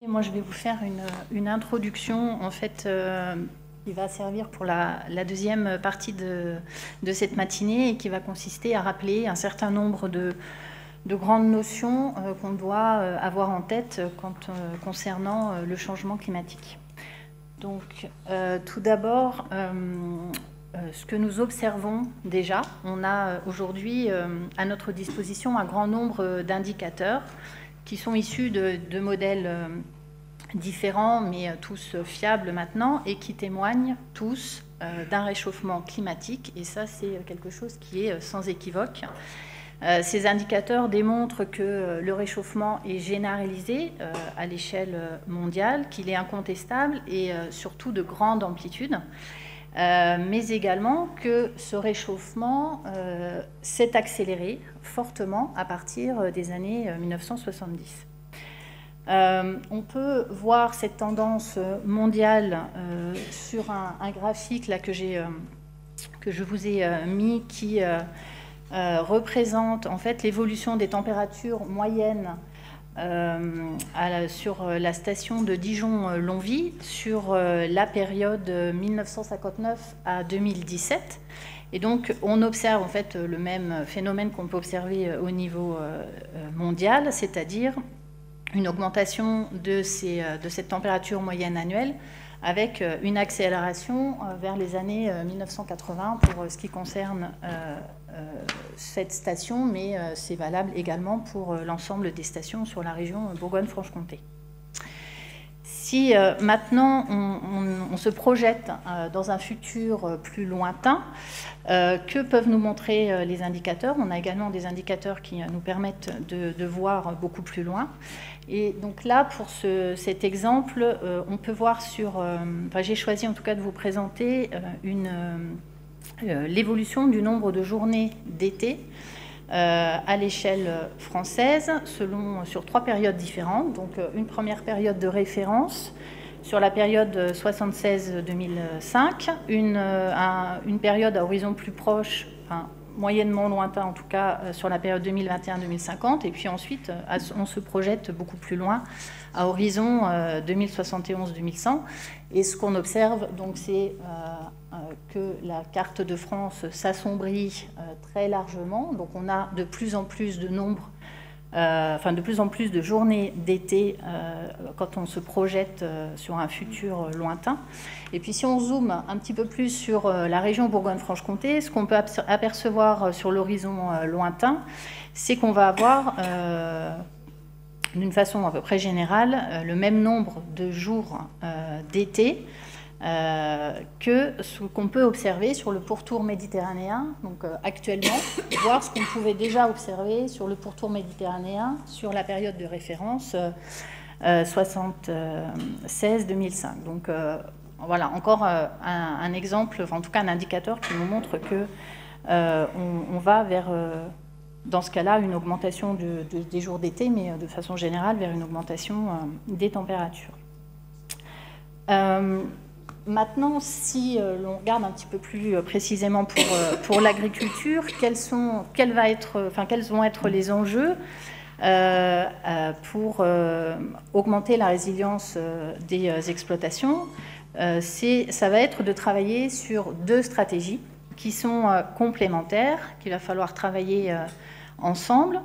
Moi, je vais vous faire une introduction, en fait, qui va servir pour la deuxième partie de cette matinée et qui va consister à rappeler un certain nombre de grandes notions qu'on doit avoir en tête concernant le changement climatique. Donc, tout d'abord, ce que nous observons déjà, on a aujourd'hui à notre disposition un grand nombre d'indicateurs qui sont issus de modèles différents, mais tous fiables maintenant, et qui témoignent tous d'un réchauffement climatique. Et ça, c'est quelque chose qui est sans équivoque. Ces indicateurs démontrent que le réchauffement est généralisé à l'échelle mondiale, qu'il est incontestable et surtout de grande amplitude. Mais également que ce réchauffement s'est accéléré fortement à partir des années 1970. On peut voir cette tendance mondiale sur un graphique là, que je vous ai mis qui représente en fait l'évolution des températures moyennes sur la station de Dijon-Longwy sur la période 1959 à 2017. Et donc, on observe en fait le même phénomène qu'on peut observer au niveau mondial, c'est-à-dire une augmentation de cette température moyenne annuelle avec une accélération vers les années 1980 pour ce qui concerne cette station, mais c'est valable également pour l'ensemble des stations sur la région Bourgogne-Franche-Comté. Si maintenant on se projette dans un futur plus lointain, que peuvent nous montrer les indicateurs? On a également des indicateurs qui nous permettent de voir beaucoup plus loin. Et donc là, pour cet exemple, on peut voir j'ai choisi en tout cas de vous présenter l'évolution du nombre de journées d'été à l'échelle française sur 3 périodes différentes. Donc une première période de référence sur la période 76-2005, une période à horizon plus proche, enfin, moyennement lointain en tout cas, sur la période 2021-2050, et puis ensuite on se projette beaucoup plus loin à horizon 2071-2100. Et ce qu'on observe, donc, c'est que la carte de France s'assombrit très largement. Donc on a de plus en plus de de plus en plus de journées d'été quand on se projette sur un futur lointain. Et puis si on zoome un petit peu plus sur la région Bourgogne-Franche-Comté, ce qu'on peut apercevoir sur l'horizon lointain, c'est qu'on va avoir, d'une façon à peu près générale, le même nombre de jours d'été que ce qu'on peut observer sur le pourtour méditerranéen, donc actuellement, voire ce qu'on pouvait déjà observer sur le pourtour méditerranéen sur la période de référence 76-2005. Donc voilà, encore un exemple, enfin, en tout cas un indicateur qui nous montre que on va vers, dans ce cas-là, une augmentation des jours d'été, mais de façon générale vers une augmentation des températures. Maintenant, si l'on regarde un petit peu plus précisément pour l'agriculture, quels vont être les enjeux pour augmenter la résilience des exploitations? Ça va être de travailler sur 2 stratégies qui sont complémentaires, qu'il va falloir travailler ensemble.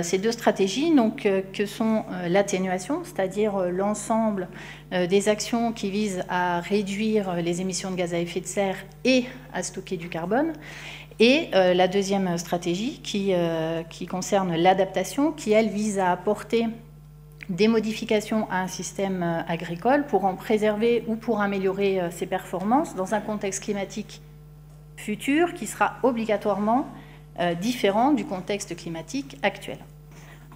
Ces 2 stratégies donc, que sont l'atténuation, c'est-à-dire l'ensemble des actions qui visent à réduire les émissions de gaz à effet de serre et à stocker du carbone, et la deuxième stratégie qui concerne l'adaptation, qui elle vise à apporter des modifications à un système agricole pour en préserver ou pour améliorer ses performances dans un contexte climatique futur qui sera obligatoirement différent du contexte climatique actuel.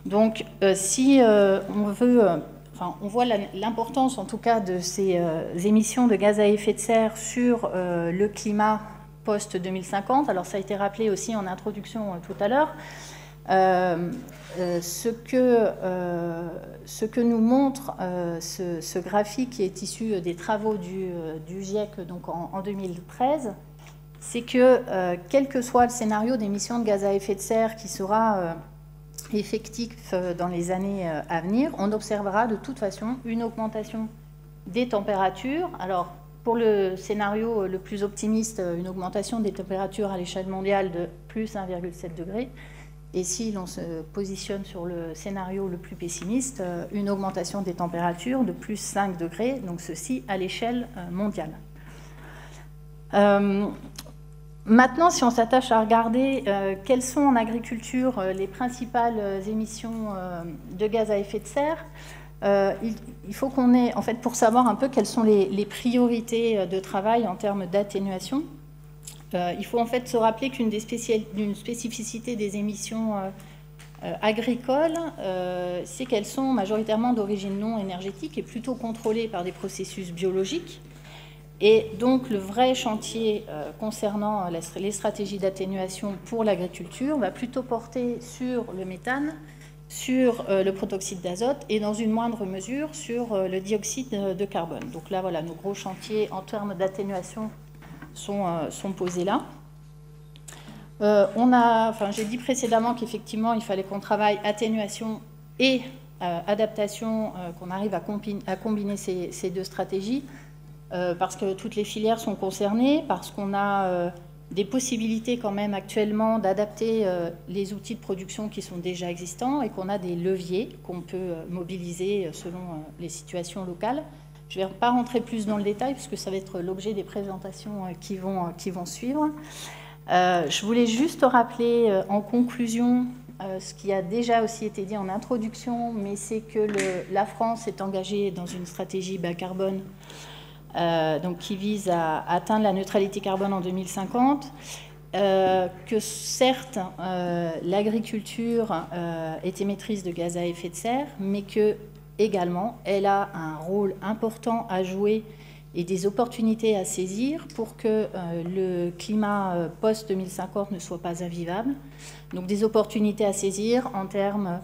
Donc, si on voit l'importance en tout cas de ces émissions de gaz à effet de serre sur le climat post-2050. Alors, ça a été rappelé aussi en introduction tout à l'heure. Ce que nous montre ce graphique qui est issu des travaux du GIEC donc en 2013, c'est que quel que soit le scénario d'émissions de gaz à effet de serre qui sera effectif dans les années à venir, on observera de toute façon une augmentation des températures. Alors, pour le scénario le plus optimiste, une augmentation des températures à l'échelle mondiale de plus 1,7 degré. Et si l'on se positionne sur le scénario le plus pessimiste, une augmentation des températures de plus 5 degrés, donc ceci à l'échelle mondiale. Maintenant, si on s'attache à regarder quelles sont en agriculture les principales émissions de gaz à effet de serre, il faut qu'on ait, en fait, pour savoir un peu quelles sont les priorités de travail en termes d'atténuation, il faut en fait se rappeler qu'une spécificité des émissions agricoles, c'est qu'elles sont majoritairement d'origine non énergétique et plutôt contrôlées par des processus biologiques. Et donc le vrai chantier concernant les stratégies d'atténuation pour l'agriculture va plutôt porter sur le méthane, sur le protoxyde d'azote et dans une moindre mesure sur le dioxyde de carbone. Donc là, voilà, nos gros chantiers en termes d'atténuation sont posés là. J'ai dit précédemment qu'effectivement, il fallait qu'on travaille atténuation et adaptation, qu'on arrive à combiner ces deux stratégies, parce que toutes les filières sont concernées, parce qu'on a des possibilités quand même actuellement d'adapter les outils de production qui sont déjà existants et qu'on a des leviers qu'on peut mobiliser selon les situations locales. Je ne vais pas rentrer plus dans le détail puisque ça va être l'objet des présentations qui vont suivre. Je voulais juste rappeler en conclusion ce qui a déjà aussi été dit en introduction, mais c'est que la France est engagée dans une stratégie bas carbone donc qui vise à atteindre la neutralité carbone en 2050, que certes l'agriculture est émettrice de gaz à effet de serre, mais que également elle a un rôle important à jouer et des opportunités à saisir pour que le climat post-2050 ne soit pas invivable. Donc des opportunités à saisir en termes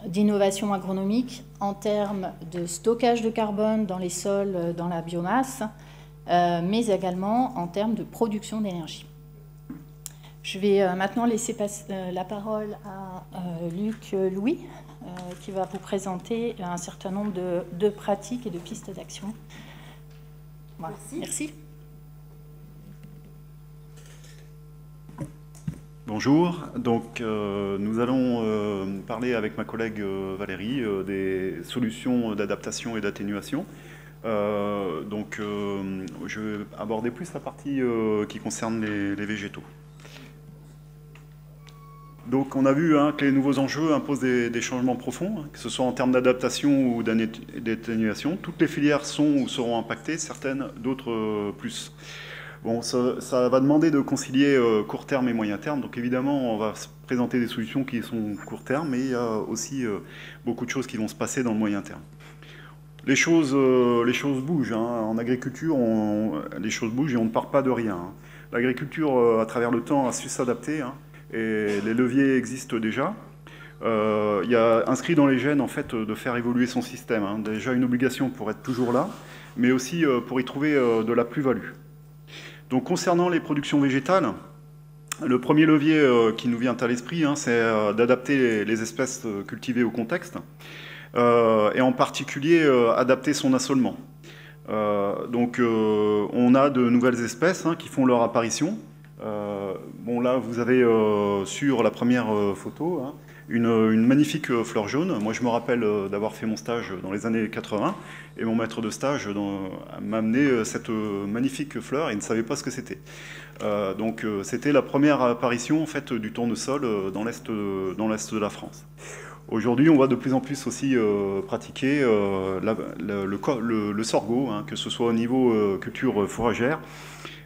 d'innovation agronomique, en termes de stockage de carbone dans les sols, dans la biomasse, mais également en termes de production d'énergie. Je vais maintenant laisser la parole à Luc Louis, qui va vous présenter un certain nombre de pratiques et de pistes d'action. Voilà. Merci. Bonjour, donc nous allons parler avec ma collègue Valérie des solutions d'adaptation et d'atténuation. Je vais aborder plus la partie qui concerne les végétaux. Donc on a vu que les nouveaux enjeux imposent des changements profonds, que ce soit en termes d'adaptation ou d'atténuation. Toutes les filières sont ou seront impactées, certaines, d'autres plus. Bon, ça va demander de concilier court terme et moyen terme. Donc évidemment, on va se présenter des solutions qui sont court terme, mais il y a aussi beaucoup de choses qui vont se passer dans le moyen terme. Les choses bougent. En agriculture, les choses bougent et on ne part pas de rien. L'agriculture, à travers le temps, a su s'adapter. Et les leviers existent déjà. Il y a inscrit dans les gènes en fait, de faire évoluer son système. Déjà une obligation pour être toujours là, mais aussi pour y trouver de la plus-value. Donc concernant les productions végétales, le premier levier qui nous vient à l'esprit, c'est d'adapter les espèces cultivées au contexte, et en particulier adapter son assolement. On a de nouvelles espèces qui font leur apparition. Bon là vous avez sur la première photo une magnifique fleur jaune. Moi je me rappelle d'avoir fait mon stage dans les années 80 et mon maître de stage m'a amené cette magnifique fleur et il ne savait pas ce que c'était. C'était la première apparition en fait du tournesol dans l'est de la France. Aujourd'hui, on va de plus en plus aussi pratiquer le sorgho, que ce soit au niveau culture fourragère,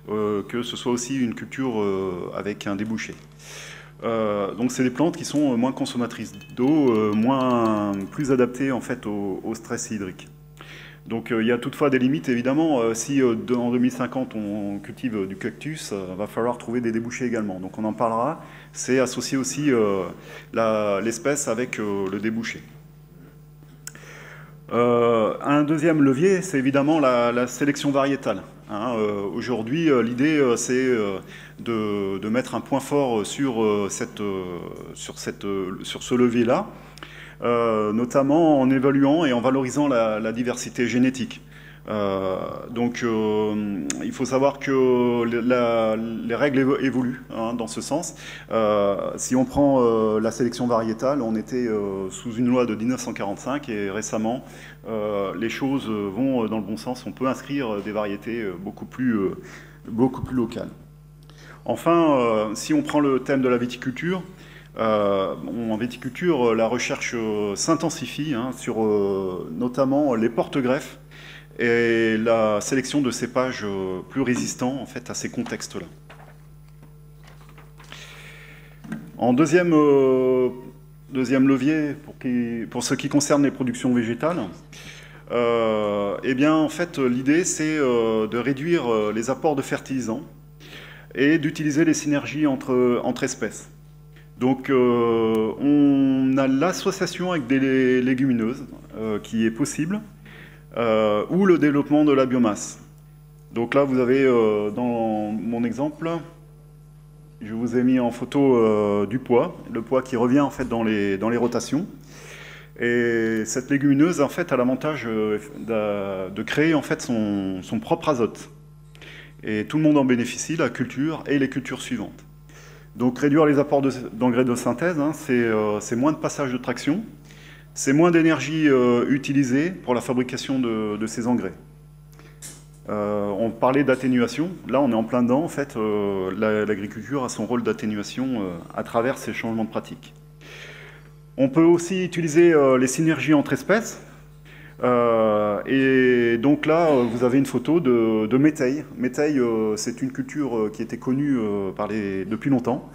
que ce soit aussi une culture avec un débouché. Donc c'est des plantes qui sont moins consommatrices d'eau, plus adaptées en fait au stress hydrique. Donc il y a toutefois des limites évidemment. Si en 2050 on cultive du cactus, va falloir trouver des débouchés également. Donc on en parlera. C'est associer aussi l'espèce avec le débouché. Un deuxième levier, c'est évidemment la sélection variétale. Aujourd'hui, l'idée, c'est de mettre un point fort sur ce levier-là, notamment en évaluant et en valorisant la diversité génétique. Il faut savoir que les règles évoluent dans ce sens. Si on prend la sélection variétale, on était sous une loi de 1945 et récemment, les choses vont dans le bon sens. On peut inscrire des variétés beaucoup plus locales. Enfin, si on prend le thème de la viticulture, en viticulture, la recherche s'intensifie sur notamment les porte-greffes et la sélection de cépages plus résistants en fait, à ces contextes-là. En deuxième levier, pour ce qui concerne les productions végétales, eh bien, en fait, l'idée, c'est de réduire les apports de fertilisants et d'utiliser les synergies entre espèces. Donc, on a l'association avec des légumineuses qui est possible, ou le développement de la biomasse. Donc là, vous avez dans mon exemple, je vous ai mis en photo du pois, le pois qui revient en fait dans les rotations. Et cette légumineuse en fait a l'avantage de créer en fait son propre azote. Et tout le monde en bénéficie, la culture et les cultures suivantes. Donc réduire les apports d'engrais de synthèse, c'est moins de passage de traction. C'est moins d'énergie utilisée pour la fabrication de ces engrais. On parlait d'atténuation. Là, on est en plein dedans. En fait, l'agriculture a son rôle d'atténuation à travers ces changements de pratique. On peut aussi utiliser les synergies entre espèces. Et donc là, vous avez une photo de métail. Métail, c'est une culture qui était connue depuis longtemps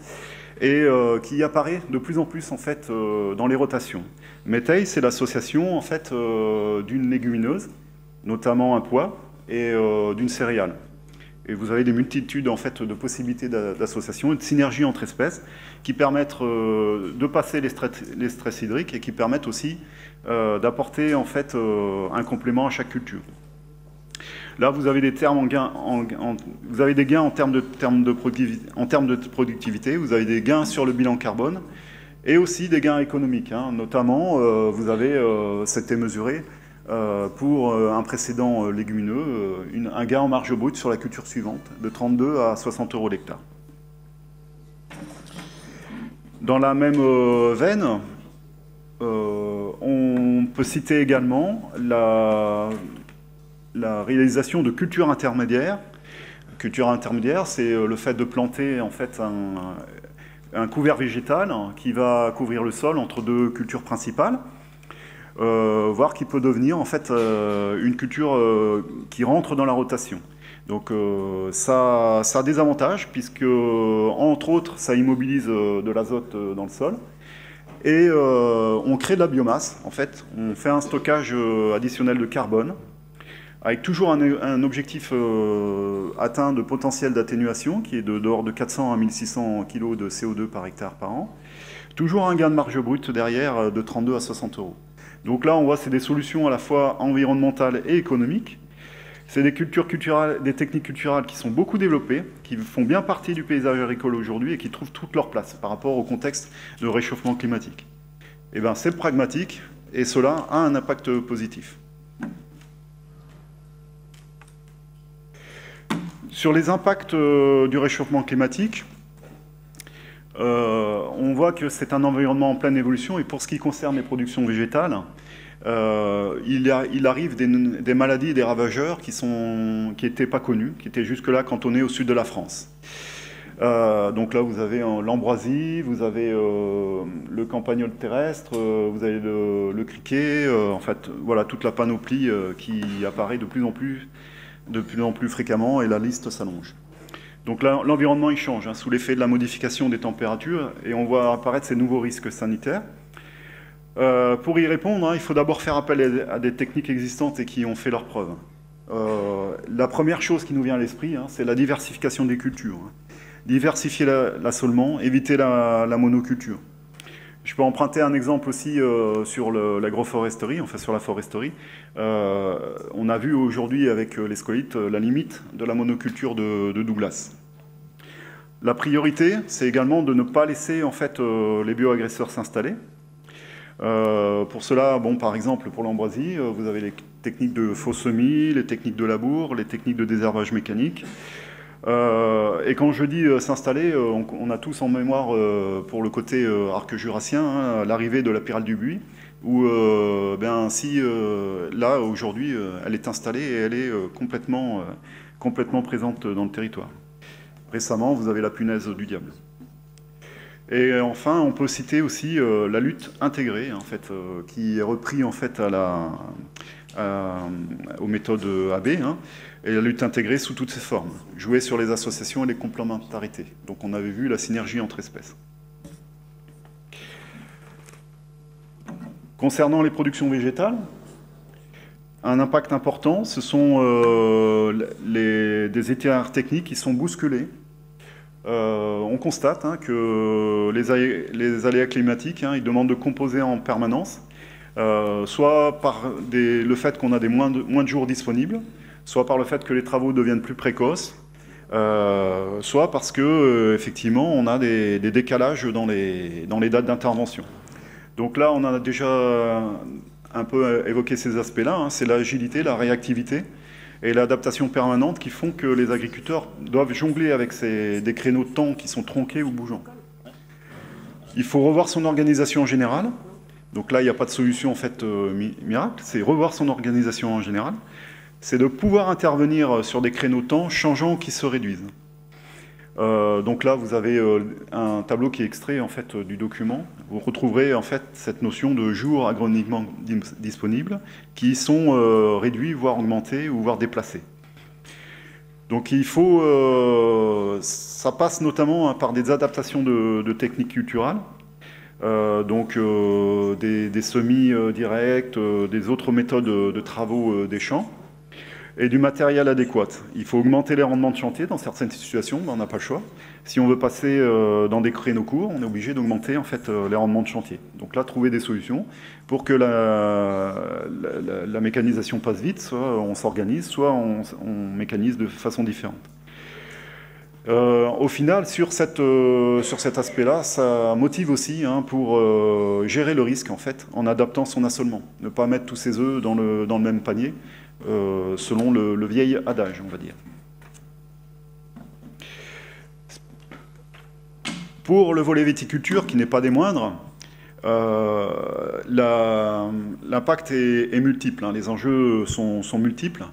et qui apparaît de plus en plus en fait dans les rotations. Métail, c'est l'association en fait d'une légumineuse, notamment un pois, et d'une céréale. Et vous avez des multitudes en fait de possibilités d'association et de synergie entre espèces qui permettent de passer les stress hydriques et qui permettent aussi d'apporter en fait un complément à chaque culture. Là, vous avez des gains en termes de productivité, vous avez des gains sur le bilan carbone et aussi des gains économiques. Notamment, vous avez, c'était mesuré pour un précédent légumineux, un gain en marge brute sur la culture suivante de 32 à 60 € l'hectare. Dans la même veine, on peut citer également la réalisation de cultures intermédiaires. Culture intermédiaire, c'est le fait de planter en fait un couvert végétal qui va couvrir le sol entre deux cultures principales, voire qui peut devenir en fait une culture qui rentre dans la rotation. Donc ça a des avantages puisque, entre autres, ça immobilise de l'azote dans le sol. Et on crée de la biomasse, en fait. On fait un stockage additionnel de carbone, avec toujours un objectif atteint de potentiel d'atténuation, qui est d'ordre de 400 à 1600 kg de CO2 par hectare par an. Toujours un gain de marge brute derrière de 32 à 60 €. Donc là, on voit que c'est des solutions à la fois environnementales et économiques. C'est des techniques culturales qui sont beaucoup développées, qui font bien partie du paysage agricole aujourd'hui et qui trouvent toute leur place par rapport au contexte de réchauffement climatique. Et bien, c'est pragmatique et cela a un impact positif. Sur les impacts du réchauffement climatique, on voit que c'est un environnement en pleine évolution et pour ce qui concerne les productions végétales, il arrive des maladies et des ravageurs qui n'étaient pas connus, qui étaient jusque-là cantonnés au sud de la France. Donc là, vous avez l'ambroisie, vous avez le campagnol terrestre, vous avez le criquet, en fait, voilà, toute la panoplie qui apparaît de plus en plus fréquemment et la liste s'allonge. Donc là, l'environnement il change sous l'effet de la modification des températures et on voit apparaître ces nouveaux risques sanitaires. Pour y répondre, il faut d'abord faire appel à des techniques existantes et qui ont fait leurs preuves. La première chose qui nous vient à l'esprit, c'est la diversification des cultures. Diversifier l'assolement, éviter la monoculture. Je peux emprunter un exemple aussi sur l'agroforesterie, enfin sur la foresterie. On a vu aujourd'hui avec les scolytes la limite de la monoculture de Douglas. La priorité, c'est également de ne pas laisser en fait, les bioagresseurs s'installer. Pour cela, bon, par exemple, pour l'ambroisie, vous avez les techniques de faux semis, les techniques de labour, les techniques de désherbage mécanique. Et quand je dis s'installer, on a tous en mémoire pour le côté arc jurassien, hein, l'arrivée de la pyrale du buis, où là aujourd'hui elle est installée et elle est complètement présente dans le territoire. Récemment, vous avez la punaise du diable. Et enfin, on peut citer aussi la lutte intégrée, en fait, qui est repris en fait aux méthodes AB, hein, et la lutte intégrée sous toutes ses formes, jouer sur les associations et les complémentarités. Donc on avait vu la synergie entre espèces. Concernant les productions végétales, un impact important, ce sont des itinéraires techniques qui sont bousculés. On constate hein, que les aléas climatiques, hein, ils demandent de composer en permanence, soit par le fait qu'on a moins de jours disponibles, soit par le fait que les travaux deviennent plus précoces, soit parce que effectivement on a des décalages dans les dates d'intervention. Donc là, on a déjà un peu évoqué ces aspects-là, hein, c'est l'agilité, la réactivité et l'adaptation permanente qui font que les agriculteurs doivent jongler avec des créneaux de temps qui sont tronqués ou bougeants. Il faut revoir son organisation en général. Donc là, il n'y a pas de solution en fait miracle, c'est revoir son organisation en général. C'est de pouvoir intervenir sur des créneaux de temps changeants qui se réduisent. Donc là, vous avez un tableau qui est extrait en fait du document. Vous retrouverez en fait cette notion de jours agronomiquement disponibles qui sont réduits, voire augmentés ou voire déplacés. Donc il faut, ça passe notamment hein, par des adaptations de techniques culturales. Des semis directs, des autres méthodes de travaux des champs et du matériel adéquat. Il faut augmenter les rendements de chantier dans certaines situations, mais on n'a pas le choix. Si on veut passer dans des créneaux courts, on est obligé d'augmenter en fait, les rendements de chantier. Donc là, trouver des solutions pour que la mécanisation passe vite, soit on s'organise, soit on mécanise de façon différente. Au final, sur cet aspect-là, ça motive aussi hein, pour gérer le risque en fait, en adaptant son assolement. Ne pas mettre tous ses œufs dans le même panier, selon le vieil adage, on va dire. Pour le volet viticulture, qui n'est pas des moindres, l'impact est multiple, hein, les enjeux sont multiples.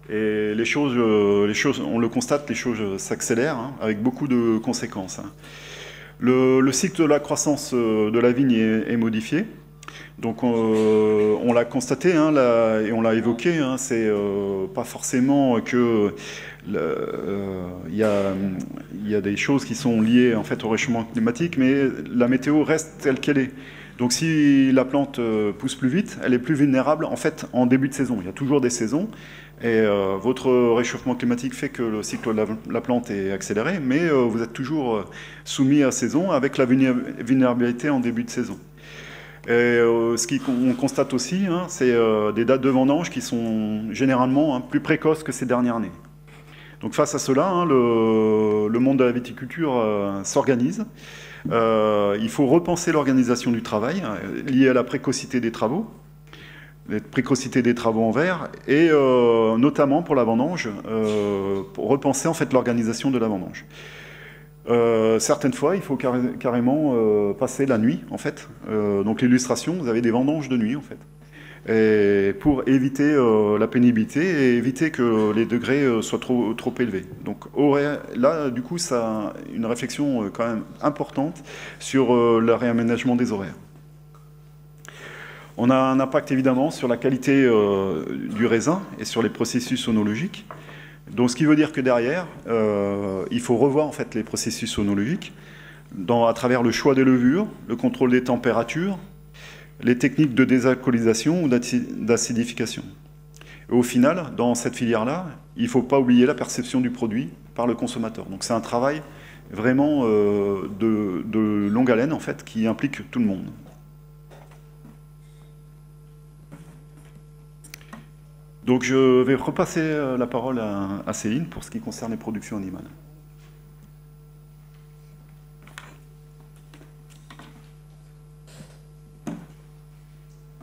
Et les choses, on le constate, les choses s'accélèrent hein, avec beaucoup de conséquences. Hein. Le cycle de la croissance de la vigne est modifié. Donc on l'a constaté hein, et on l'a évoqué, hein, c'est pas forcément que il y a des choses qui sont liées en fait, au réchauffement climatique, mais la météo reste telle qu'elle est. Donc si la plante pousse plus vite, elle est plus vulnérable en fait en début de saison. Il y a toujours des saisons. Et votre réchauffement climatique fait que le cycle de la plante est accéléré, mais vous êtes toujours soumis à saison avec la vulnérabilité en début de saison. Et ce qu'on constate aussi, hein, c'est des dates de vendange qui sont généralement hein, plus précoces que ces dernières années. Donc face à cela, hein, le monde de la viticulture s'organise. Il faut repenser l'organisation du travail liée à la précocité des travaux. Les précocités des travaux en verre, et notamment pour la vendange, pour repenser en fait l'organisation de la vendange. Certaines fois, il faut carrément passer la nuit, en fait. Donc l'illustration, vous avez des vendanges de nuit, en fait. Et pour éviter la pénibilité et éviter que les degrés soient trop élevés. Donc là, du coup, ça a une réflexion quand même importante sur le réaménagement des horaires. On a un impact évidemment sur la qualité du raisin et sur les processus œnologiques. Donc ce qui veut dire que derrière, il faut revoir en fait les processus œnologiques à travers le choix des levures, le contrôle des températures, les techniques de désalcoolisation ou d'acidification. Et au final, dans cette filière-là, il ne faut pas oublier la perception du produit par le consommateur. Donc c'est un travail vraiment de longue haleine, en fait, qui implique tout le monde. Donc je vais repasser la parole à Céline pour ce qui concerne les productions animales.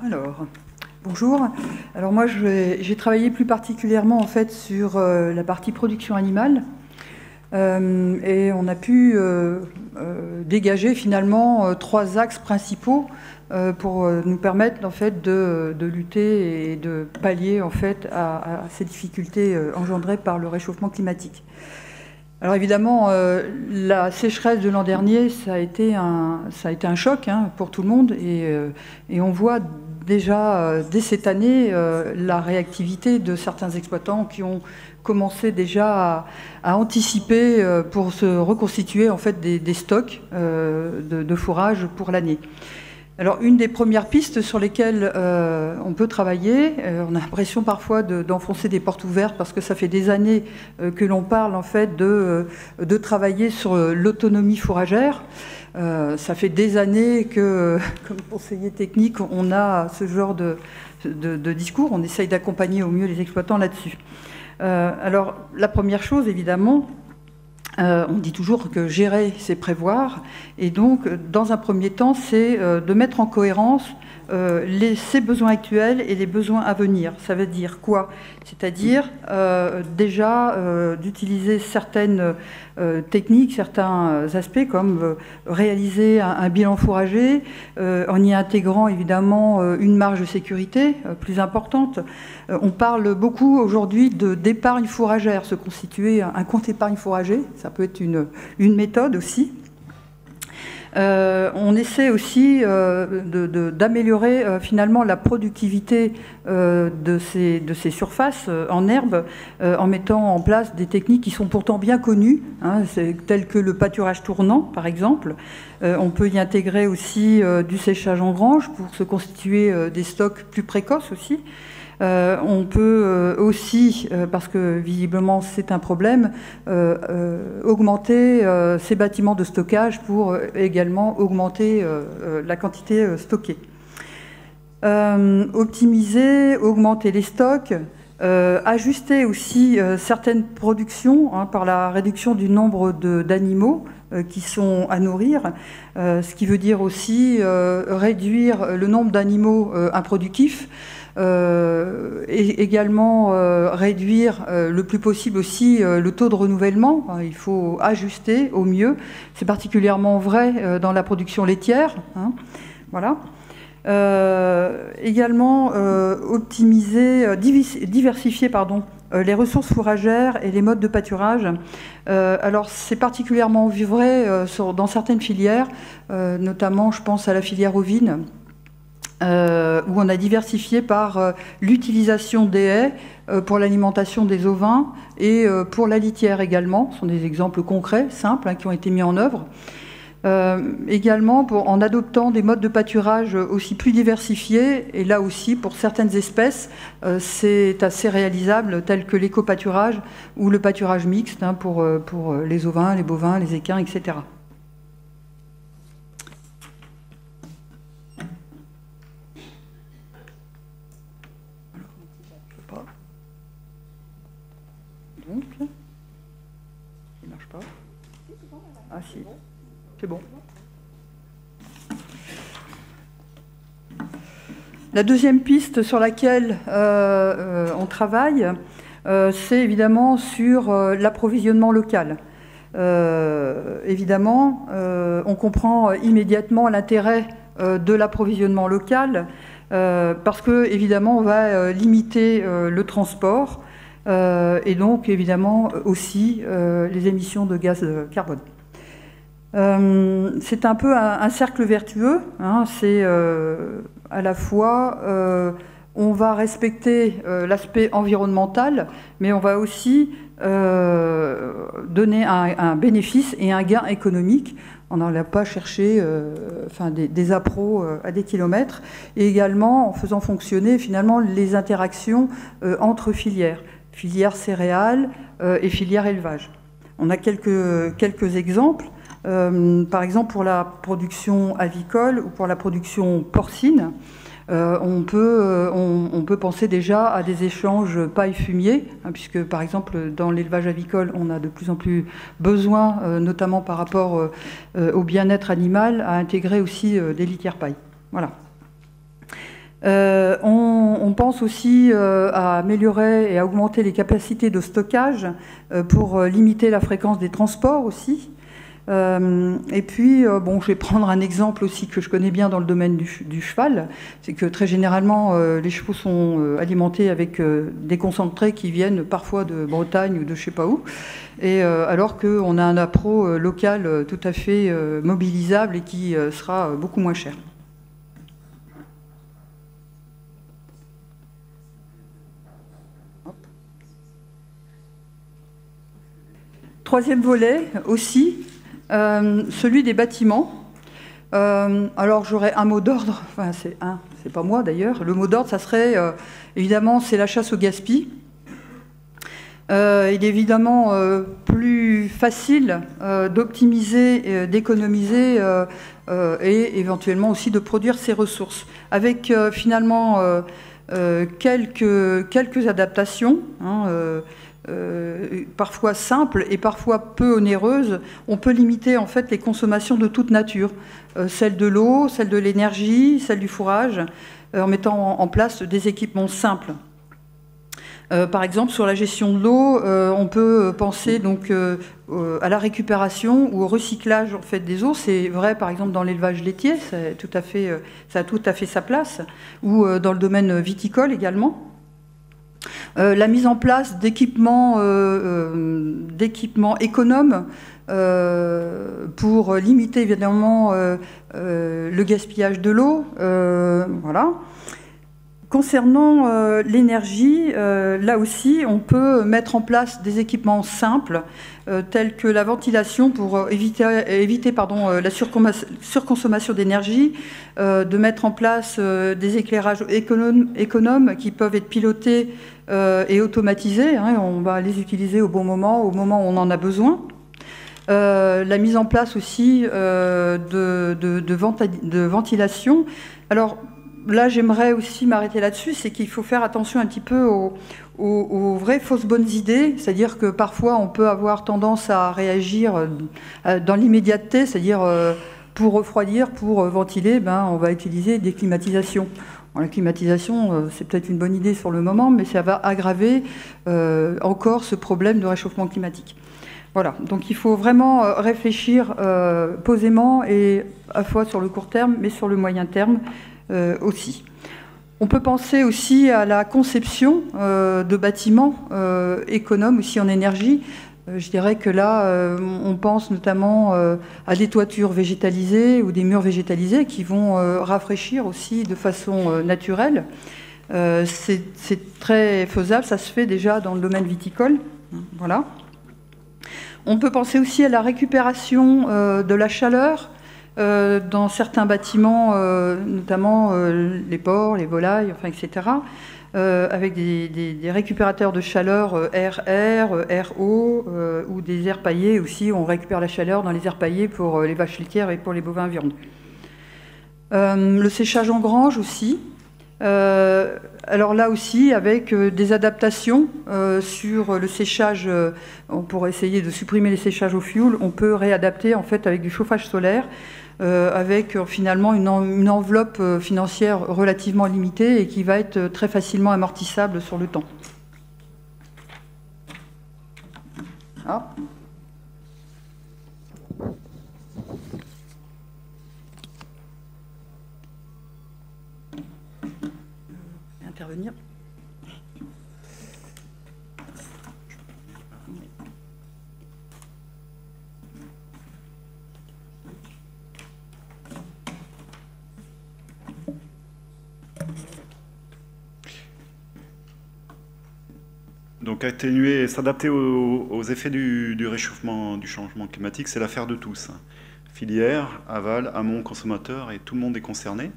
Alors, bonjour. Alors moi, j'ai travaillé plus particulièrement en fait sur la partie production animale et on a pu dégager finalement 3 axes principaux pour nous permettre en fait de lutter et de pallier en fait à ces difficultés engendrées par le réchauffement climatique. Alors évidemment, la sécheresse de l'an dernier, ça a été un choc pour tout le monde et on voit déjà dès cette année la réactivité de certains exploitants qui ont commencé déjà à anticiper pour se reconstituer en fait des stocks de fourrage pour l'année. Alors une des premières pistes sur lesquelles on peut travailler, on a l'impression parfois d'enfoncer des portes ouvertes parce que ça fait des années que l'on parle en fait de travailler sur l'autonomie fourragère. Ça fait des années que, comme conseiller technique, on a ce genre de discours. On essaye d'accompagner au mieux les exploitants là-dessus. Alors, la première chose, évidemment, on dit toujours que gérer, c'est prévoir. Et donc, dans un premier temps, c'est de mettre en cohérence ces besoins actuels et les besoins à venir. Ça veut dire quoi? C'est-à-dire déjà d'utiliser certaines techniques, certains aspects comme réaliser un bilan fourrager en y intégrant évidemment une marge de sécurité plus importante. On parle beaucoup aujourd'hui d'épargne fourragère, se constituer un compte épargne fourrager, ça peut être une méthode aussi. On essaie aussi d'améliorer finalement la productivité de ces surfaces en herbe en mettant en place des techniques qui sont pourtant bien connues, telles que le pâturage tournant par exemple. On peut y intégrer aussi du séchage en grange pour se constituer des stocks plus précoces aussi. On peut aussi, parce que visiblement c'est un problème, augmenter ces bâtiments de stockage pour également augmenter la quantité stockée. Optimiser, augmenter les stocks, ajuster aussi certaines productions par la réduction du nombre d'animaux qui sont à nourrir, ce qui veut dire aussi réduire le nombre d'animaux improductifs, et également réduire le plus possible aussi le taux de renouvellement. Il faut ajuster au mieux. C'est particulièrement vrai dans la production laitière. Voilà. Également optimiser, diversifier les ressources fourragères et les modes de pâturage. Alors c'est particulièrement vrai dans certaines filières, notamment je pense à la filière ovine, où on a diversifié par l'utilisation des haies pour l'alimentation des ovins et pour la litière également. Ce sont des exemples concrets, simples, qui ont été mis en œuvre. Également en adoptant des modes de pâturage aussi plus diversifiés, et là aussi pour certaines espèces c'est assez réalisable, tels que l'éco-pâturage ou le pâturage mixte pour les ovins, les bovins, les équins, etc. Donc, il marche pas. Ah si. C'est bon. La deuxième piste sur laquelle on travaille, c'est évidemment sur l'approvisionnement local. Évidemment, on comprend immédiatement l'intérêt de l'approvisionnement local parce que, évidemment, on va limiter le transport et donc, évidemment, aussi les émissions de gaz carbone. C'est un peu un cercle vertueux, c'est à la fois on va respecter l'aspect environnemental, mais on va aussi donner un bénéfice et un gain économique. On n'en a pas cherché des appros à des kilomètres, et également en faisant fonctionner finalement les interactions entre filières céréales et filières élevage. On a quelques exemples. Par exemple, pour la production avicole ou pour la production porcine, on peut penser déjà à des échanges paille-fumier, hein, puisque par exemple dans l'élevage avicole, on a de plus en plus besoin, notamment par rapport au bien-être animal, à intégrer aussi des litières paille. Voilà. On pense aussi à améliorer et à augmenter les capacités de stockage pour limiter la fréquence des transports aussi. Et puis, bon, je vais prendre un exemple aussi que je connais bien dans le domaine du cheval. C'est que très généralement, les chevaux sont alimentés avec des concentrés qui viennent parfois de Bretagne ou de je sais pas où. Et alors qu'on a un appro local tout à fait mobilisable et qui sera beaucoup moins cher. Troisième volet aussi, celui des bâtiments. Alors j'aurais un mot d'ordre, enfin c'est pas moi d'ailleurs, le mot d'ordre ça serait évidemment c'est la chasse au gaspillage. Il est évidemment plus facile d'optimiser, d'économiser et éventuellement aussi de produire ces ressources avec finalement quelques adaptations, hein, parfois simples et parfois peu onéreuses. On peut limiter en fait les consommations de toute nature, celle de l'eau, celle de l'énergie, celle du fourrage, en mettant en place des équipements simples. Par exemple, sur la gestion de l'eau, on peut penser donc à la récupération ou au recyclage en fait des eaux. C'est vrai, par exemple, dans l'élevage laitier, ça a tout à fait sa place, ou dans le domaine viticole également. La mise en place d'équipements économes pour limiter évidemment le gaspillage de l'eau. Voilà. Concernant l'énergie, là aussi, on peut mettre en place des équipements simples tels que la ventilation pour éviter la surconsommation d'énergie, de mettre en place des éclairages économes qui peuvent être pilotés et automatisés. Hein, on va les utiliser au moment où on en a besoin. La mise en place aussi de ventilation. Alors, là, j'aimerais aussi m'arrêter là-dessus, c'est qu'il faut faire attention un petit peu aux vraies fausses bonnes idées, c'est-à-dire que parfois on peut avoir tendance à réagir dans l'immédiateté, c'est-à-dire pour refroidir, pour ventiler, on va utiliser des climatisations. Bon, la climatisation, c'est peut-être une bonne idée sur le moment, mais ça va aggraver encore ce problème de réchauffement climatique. Voilà, donc il faut vraiment réfléchir posément et à la fois sur le court terme, mais sur le moyen terme, aussi. On peut penser aussi à la conception de bâtiments économes aussi en énergie. Je dirais que là, on pense notamment à des toitures végétalisées ou des murs végétalisés qui vont rafraîchir aussi de façon naturelle. C'est très faisable, ça se fait déjà dans le domaine viticole. Voilà. On peut penser aussi à la récupération de la chaleur dans certains bâtiments, notamment les porcs, les volailles, enfin, etc., avec des récupérateurs de chaleur air-air, air-eau, ou des aires paillées aussi. On récupère la chaleur dans les aires paillées pour les vaches laitières et pour les bovins à viande. Le séchage en grange aussi. Alors là aussi, avec des adaptations sur le séchage, pour essayer de supprimer les séchages au fioul, on peut réadapter en fait avec du chauffage solaire, avec finalement une enveloppe financière relativement limitée et qui va être très facilement amortissable sur le temps. Ah. Intervenir. Donc atténuer et s'adapter aux effets du réchauffement, du changement climatique, c'est l'affaire de tous. Filière, aval, amont, consommateur, et tout le monde est concerné.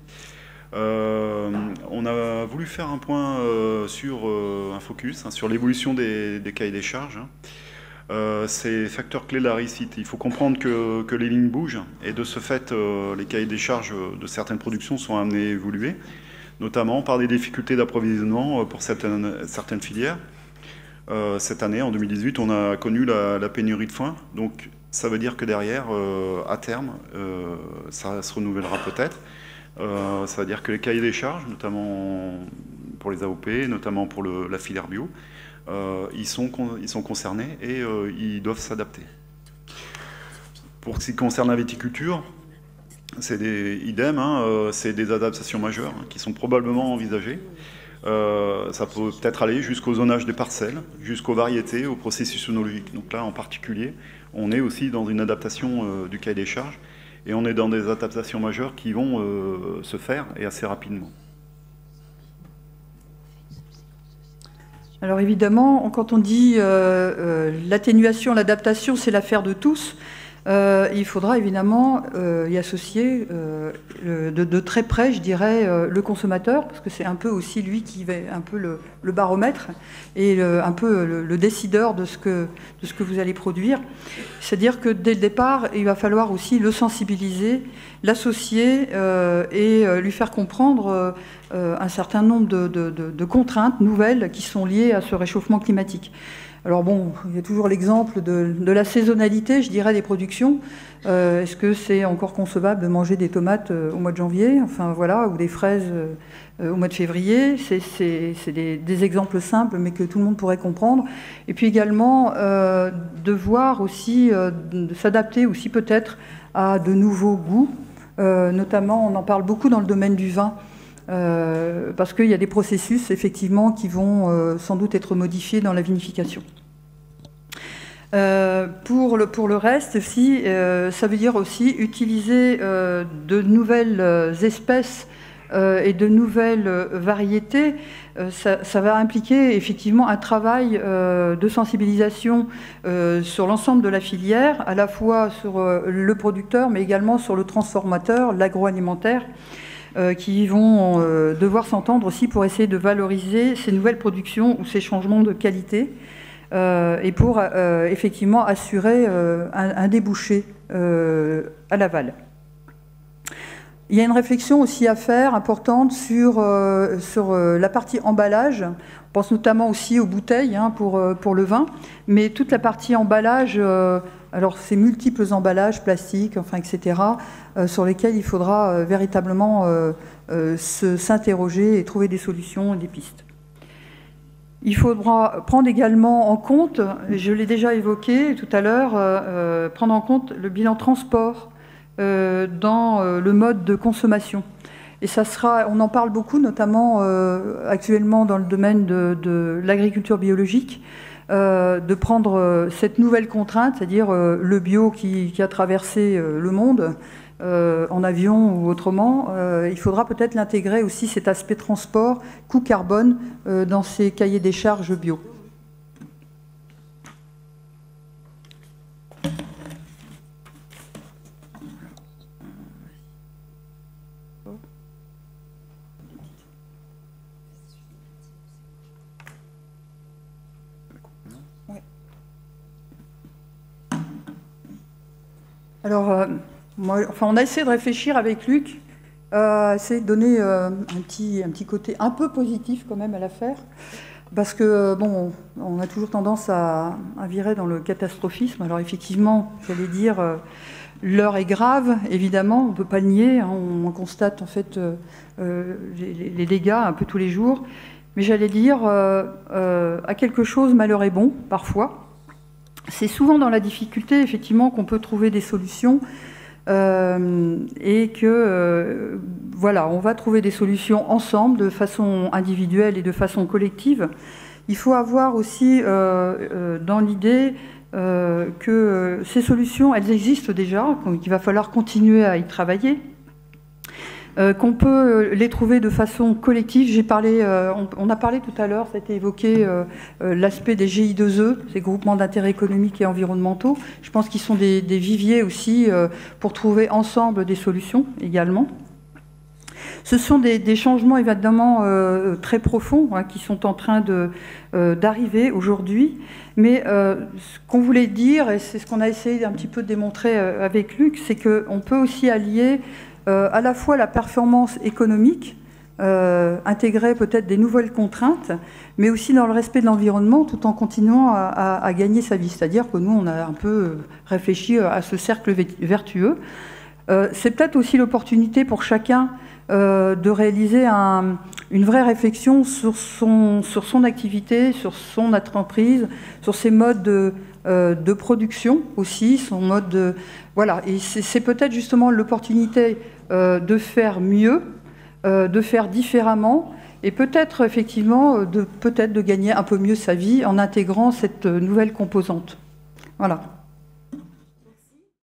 On a voulu faire un point sur un focus sur l'évolution des cahiers des charges. c'est facteur clé de la réussite. Il faut comprendre que les lignes bougent et de ce fait, les cahiers des charges de certaines productions sont amenés à évoluer, notamment par des difficultés d'approvisionnement pour certaines filières. Cette année, en 2018, on a connu la pénurie de foin. Donc, ça veut dire que derrière, à terme, ça se renouvellera peut-être. Ça veut dire que les cahiers des charges, notamment pour les AOP, notamment pour la filière bio, ils sont concernés et ils doivent s'adapter. Pour ce qui concerne la viticulture, c'est idem, hein, c'est des adaptations majeures qui sont probablement envisagées. Ça peut peut-être aller jusqu'au zonage des parcelles, jusqu'aux variétés, au processus œnologique. Donc là, en particulier, on est aussi dans une adaptation du cahier des charges et on est dans des adaptations majeures qui vont se faire et assez rapidement. Alors évidemment, quand on dit l'atténuation, l'adaptation, c'est l'affaire de tous, il faudra évidemment y associer de très près, je dirais, le consommateur, parce que c'est un peu aussi lui qui va un peu le baromètre et un peu le décideur de ce que vous allez produire. C'est-à-dire que dès le départ, il va falloir aussi le sensibiliser, l'associer et lui faire comprendre un certain nombre de contraintes nouvelles qui sont liées à ce réchauffement climatique. Alors bon, il y a toujours l'exemple de la saisonnalité, je dirais, des productions. Est-ce que c'est encore concevable de manger des tomates au mois de janvier, enfin voilà, ou des fraises au mois de février? C'est des exemples simples, mais que tout le monde pourrait comprendre. Et puis également, de voir aussi, de s'adapter aussi peut-être à de nouveaux goûts. Notamment, on en parle beaucoup dans le domaine du vin. Parce qu'il y a des processus effectivement qui vont sans doute être modifiés dans la vinification. Pour le reste aussi, ça veut dire aussi utiliser de nouvelles espèces et de nouvelles variétés. Ça va impliquer effectivement un travail de sensibilisation sur l'ensemble de la filière, à la fois sur le producteur, mais également sur le transformateur, l'agroalimentaire, qui vont devoir s'entendre aussi pour essayer de valoriser ces nouvelles productions ou ces changements de qualité et pour effectivement assurer un débouché à l'aval. Il y a une réflexion aussi à faire importante sur la partie emballage. On pense notamment aussi aux bouteilles pour le vin, mais toute la partie emballage, alors ces multiples emballages plastiques, enfin, etc., sur lesquels il faudra véritablement s'interroger et trouver des solutions et des pistes. Il faudra prendre également en compte, je l'ai déjà évoqué tout à l'heure, prendre en compte le bilan transport dans le mode de consommation. Et ça sera, on en parle beaucoup, notamment actuellement dans le domaine de l'agriculture biologique, de prendre cette nouvelle contrainte, c'est-à-dire le bio qui a traversé le monde, en avion ou autrement. Il faudra peut-être l'intégrer aussi, cet aspect transport, coût carbone, dans ces cahiers des charges bio. Alors, on a essayé de réfléchir avec Luc, essayer de donner un petit côté un peu positif quand même à l'affaire, parce que bon, on a toujours tendance à virer dans le catastrophisme. Alors effectivement, j'allais dire, l'heure est grave, évidemment, on ne peut pas le nier, hein, on constate en fait les dégâts un peu tous les jours, mais j'allais dire, à quelque chose, malheur est bon, parfois. C'est souvent dans la difficulté, effectivement, qu'on peut trouver des solutions et que, voilà, on va trouver des solutions ensemble, de façon individuelle et de façon collective. Il faut avoir aussi dans l'idée que ces solutions, elles existent déjà, qu'il va falloir continuer à y travailler, qu'on peut les trouver de façon collective. On a parlé tout à l'heure, ça a été évoqué, l'aspect des GI2E, ces groupements d'intérêt économiques et environnementaux. Je pense qu'ils sont des viviers aussi pour trouver ensemble des solutions également. Ce sont des changements évidemment très profonds hein, qui sont en train d'arriver aujourd'hui. Mais ce qu'on voulait dire, et c'est ce qu'on a essayé un petit peu de démontrer avec Luc, c'est qu'on peut aussi allier à la fois la performance économique, intégrer peut-être des nouvelles contraintes, mais aussi dans le respect de l'environnement, tout en continuant à gagner sa vie. C'est-à-dire que nous, on a un peu réfléchi à ce cercle vertueux. C'est peut-être aussi l'opportunité pour chacun de réaliser une vraie réflexion sur son activité, sur son entreprise, sur ses modes de production aussi, son mode de... Voilà, et c'est peut-être justement l'opportunité de faire mieux, de faire différemment, et peut-être effectivement de gagner un peu mieux sa vie en intégrant cette nouvelle composante. Voilà.